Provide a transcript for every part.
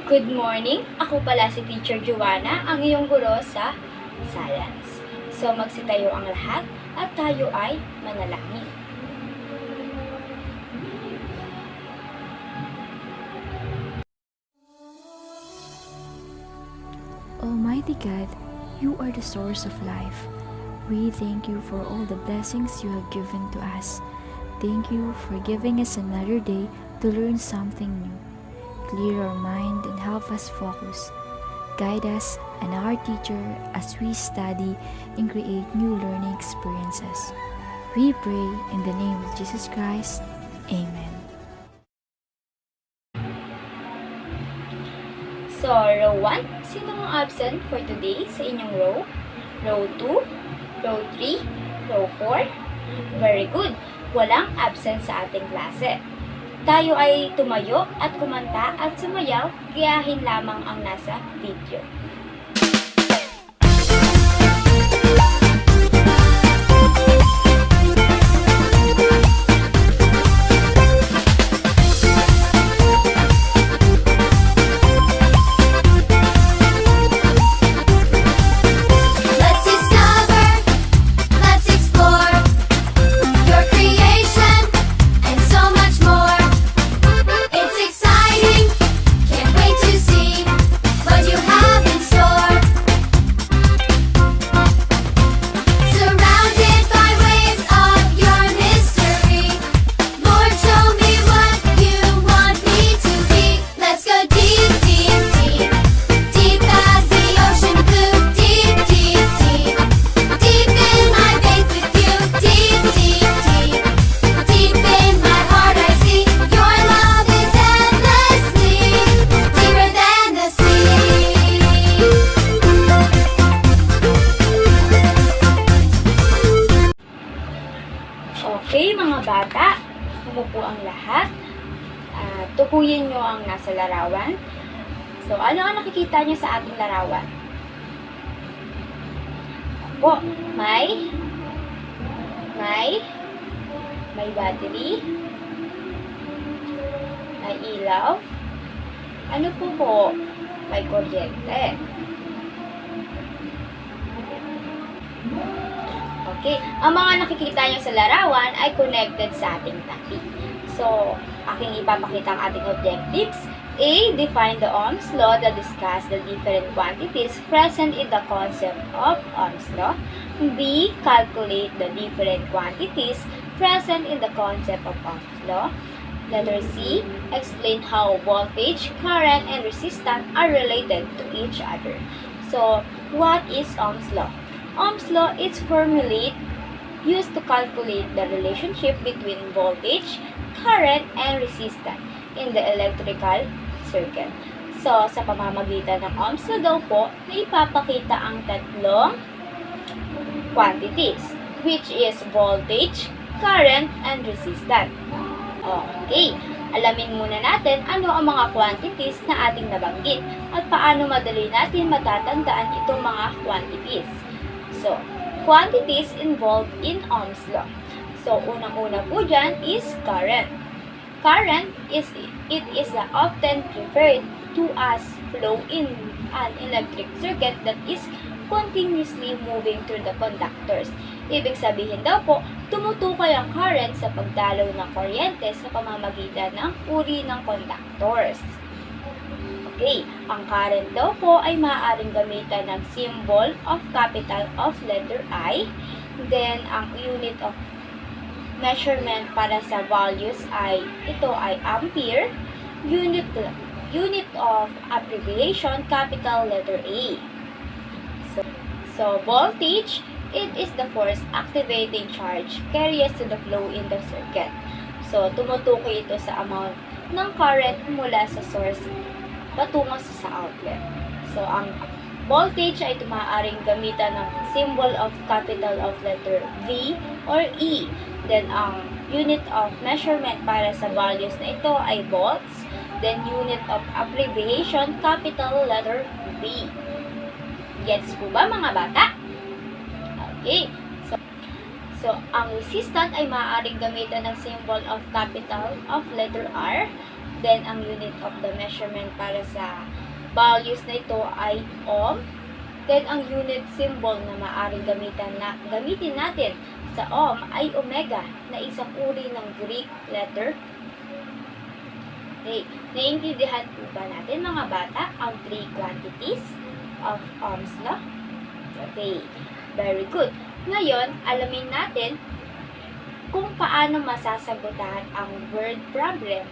Good morning! Ako pala si Teacher Joanna, ang iyong guro sa Science. So magsitayo ang lahat at tayo ay manalangin. Almighty God, you are the source of life. We thank you for all the blessings you have given to us. Thank you for giving us another day to learn something new. Clear our mind and help us focus. Guide us and our teacher as we study and create new learning experiences. We pray in the name of Jesus Christ. Amen. So, row 1, sino ang absent for today sa inyong row? Row 2, row 3, row 4? Very good! Walang absent sa ating klase. Tayo ay tumayo at kumanta at sumayaw, gayahin lamang ang nasa video. Okay, mga bata, umupo ang lahat. Tukuyin nyo ang nasa larawan. So, ano ang nakikita nyo sa ating larawan? Opo, may battery, may ilaw. Ano po? May kuryente. Okay, ang mga nakikita nyo sa larawan ay connected sa ating topic. So, aking ipapakita ang ating objectives. A. Define the Ohm's law that discuss the different quantities present in the concept of Ohm's law. B. Calculate the different quantities present in the concept of Ohm's law. Letter C. Explain how voltage, current, and resistance are related to each other. So, what is Ohm's law? Ohm's law is formulate used to calculate the relationship between voltage, current, and resistance in the electrical circuit. So, sa pamamagitan ng Ohm's law daw po, naipapakita ang tatlong quantities, which is voltage, current, and resistance. Okay, alamin muna natin ano ang mga quantities na ating nabanggit at paano madali natin matatandaan itong mga quantities. So, quantities involved in Ohm's law. So, unang-una po dyan is current. Current is often referred to as flow in an electric circuit that is continuously moving through the conductors. Ibig sabihin daw po, tumutukoy ang current sa pagdaloy ng kuryente sa pamamagitan ng uri ng conductors. Okay, ang current daw po ay maaaring gamitan ng symbol of capital of letter I. Then, ang unit of measurement para sa values ito ay ampere. Unit of abbreviation, capital letter A. So voltage, it is the force activating charge carries to the flow in the circuit. So, tumutukoy ito sa amount ng current mula sa source patungo sa outlet. So, ang voltage ay maaaring gamitan ng symbol of capital of letter V or E. Then, ang unit of measurement para sa values na ito ay volts. Then, unit of abbreviation, capital letter V. Gets po ba, mga bata? Okay. So, ang resistance ay maaaring gamitan ng symbol of capital of letter R. Then, ang unit of the measurement para sa values na ito ay ohm. Then, ang unit symbol na maaaring gamitin natin sa ohm ay omega na isang uri ng Greek letter. Okay, naiintindihan po ba natin mga bata ang three quantities of Ohm's law? Okay, very good. Ngayon, alamin natin kung paano masasagutan ang word problem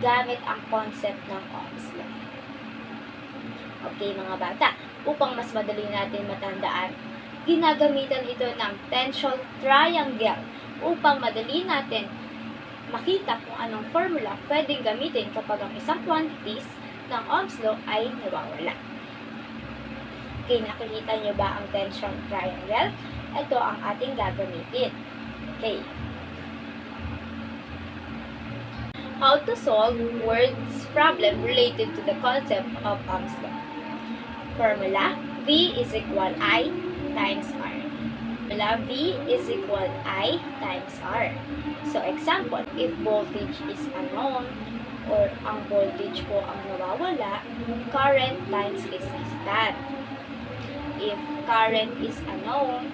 gamit ang concept ng Ohm's law. Okay mga bata, upang mas madali natin matandaan, ginagamitan ito ng tensile triangle upang madali natin makita kung anong formula pwedeng gamitin kapag ang isang quantities ng Ohm's law ay nawawala. Okay, nakikita nyo ba ang tensile triangle? Ito ang ating gagamitin. Okay. How to solve words problem related to the concept of Ohm's law. Formula, V is equal I times R. Formula, V is equal I times R. So, example, if voltage is unknown, or ang voltage po ang nawawala, current times resistance. If current is unknown,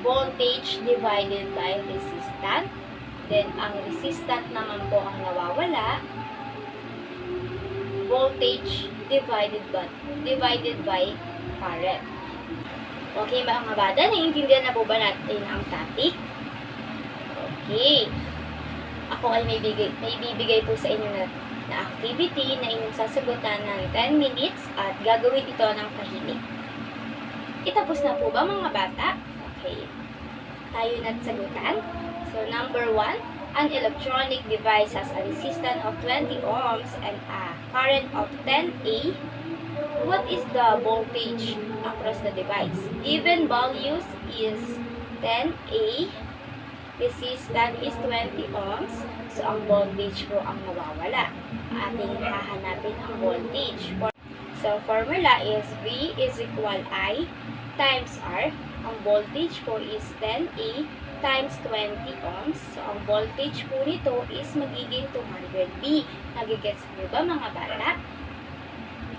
voltage divided by resistance, then ang resistance naman po ang nawawala, voltage divided by current. Okay mga bata, naiintindihan na po ba natin ang topic? Okay. Ako ay may bibigay po sa inyo na activity na inyong sasagutan ng 10 minutes at gagawin ito ng tahimik. Itapos na po ba mga bata? Okay. Tayo na't sagutan. So number 1, an electronic device has a resistance of 20 ohms and a current of 10 A. What is the voltage across the device? Given values is 10 A, resistance is 20 ohms, so ang voltage po ang nawawala. Ating hahanapin ang voltage. So formula is V is equal I times R. Ang voltage po is 10 A times 20 ohms. So, ang voltage po nito is magiging 200 V. Nagigets mo ba mga bata?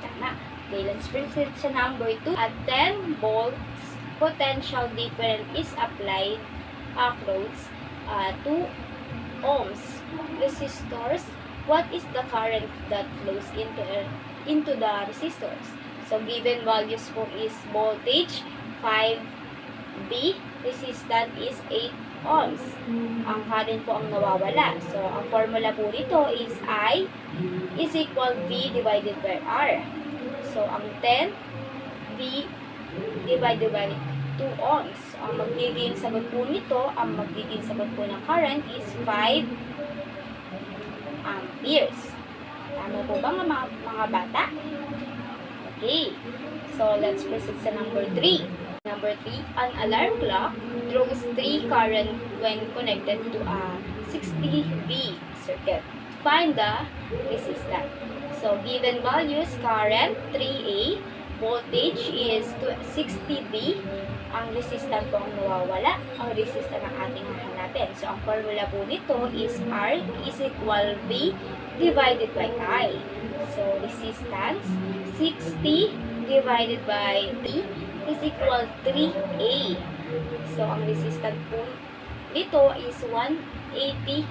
Tama. Okay, let's proceed sa number 2. At 10 volts, potential difference is applied across 2 ohms resistors. What is the current that flows into the resistors? So, given values po is voltage 5 V, resistance is 8 ohms. Ang current po ang nawawala. So, ang formula po nito is I is equal V divided by R. So, ang 10 V divided by 2 ohms. Ang magiging sagot po nito, ang magiging sagot po ng current is 5 amperes. Tama po ba mga bata? Okay. So, let's proceed sa number 3. Number 3, an alarm clock draws 3 current when connected to a 60 V circuit. Find the resistance. So, given values, current 3A, voltage is 60 V, ang resistance po ang nawawala, ang resistance ang ating hahanapin. So, ang formula po nito is R is equal V divided by I. So, resistance 60 divided by V is equal 3A. So, ang resistance po nito is 180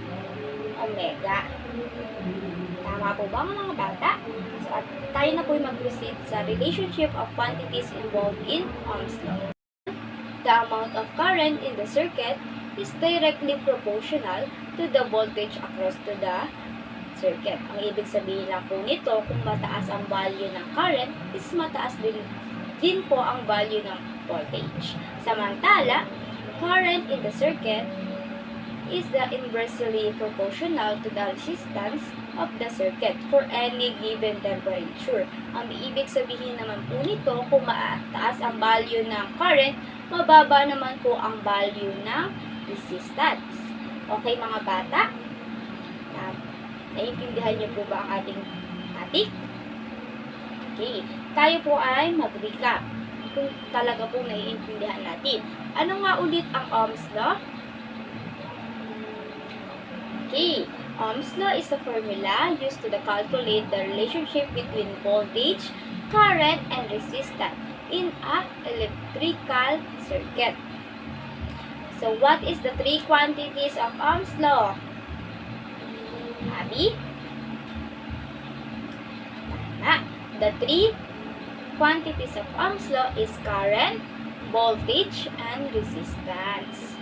omega. Tama po ba mga bata? So, at tayo na po mag-proceed sa relationship of quantities involved in Ohm's law. The amount of current in the circuit is directly proportional to the voltage across to the circuit. Ang ibig sabihin lang po nito, kung mataas ang value ng current, is mataas din po ang value ng voltage. Samantala, current in the circuit is the inversely proportional to the resistance of the circuit for any given temperature. Ang ibig sabihin naman po nito, kung mataas ang value ng current, mababa naman po ang value ng resistance. Okay mga bata? Naiintindihan niyo po ba ang ating topic? Okay. Tayo po ay mag-recap kung talaga po naiintindihan natin. Ano nga ulit ang Ohm's law? Okay. Ohm's law is a formula used to calculate the relationship between voltage, current, and resistance in a electrical circuit. So, what is the three quantities of Ohm's law? Abby? Tama. The three quantities of Ohm's law is current, voltage, and resistance.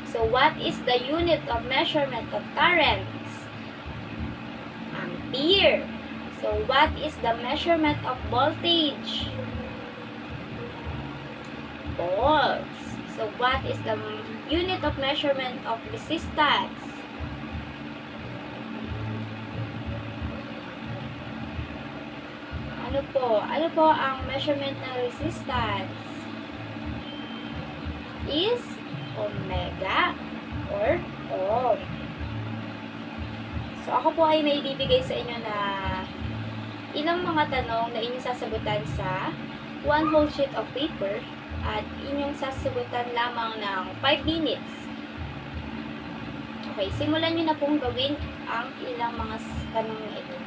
So, what is the unit of measurement of currents? Ampere. So, what is the measurement of voltage? Volts. So, what is the unit of measurement of resistance? Ano po ang measurement ng resistance? Is omega or ohm. So, ako po ay may bibigay sa inyo na ilang mga tanong na inyong sasagutan sa one whole sheet of paper at inyong sasagutan lamang ng 5 minutes. Okay, simulan nyo na pong gawin ang ilang mga tanong na ito.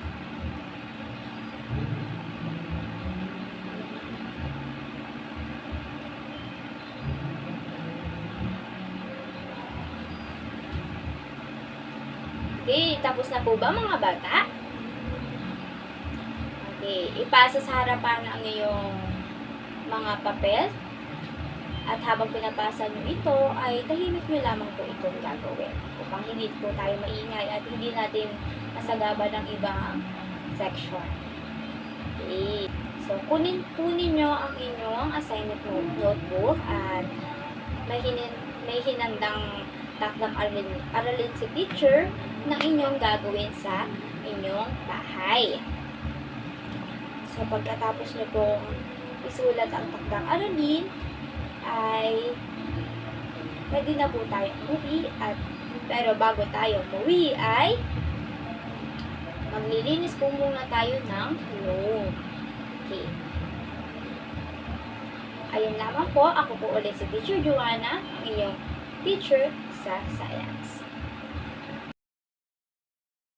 Okay, tapos na po ba mga bata? Okay, ipasa sa harapan ang iyong mga papel. At habang pinapasa nyo ito, ay tahimik nyo lamang po itong gagawin. Upang hindi po tayo maingay at hindi natin masagaba ng ibang section. Okay. So, kunin nyo ang inyong assignment notebook at may hinandang takdang aralin si teacher na inyong gagawin sa inyong bahay. So, pagkatapos nyo pong isulat ang takdang aralin, ay pwede na po tayong umuwi pero bago tayo umuwi ay maglilinis po muna tayo ng room. Okay. Ayun lamang po, ako po ulit si Teacher Joanna, ang inyong teacher sa science.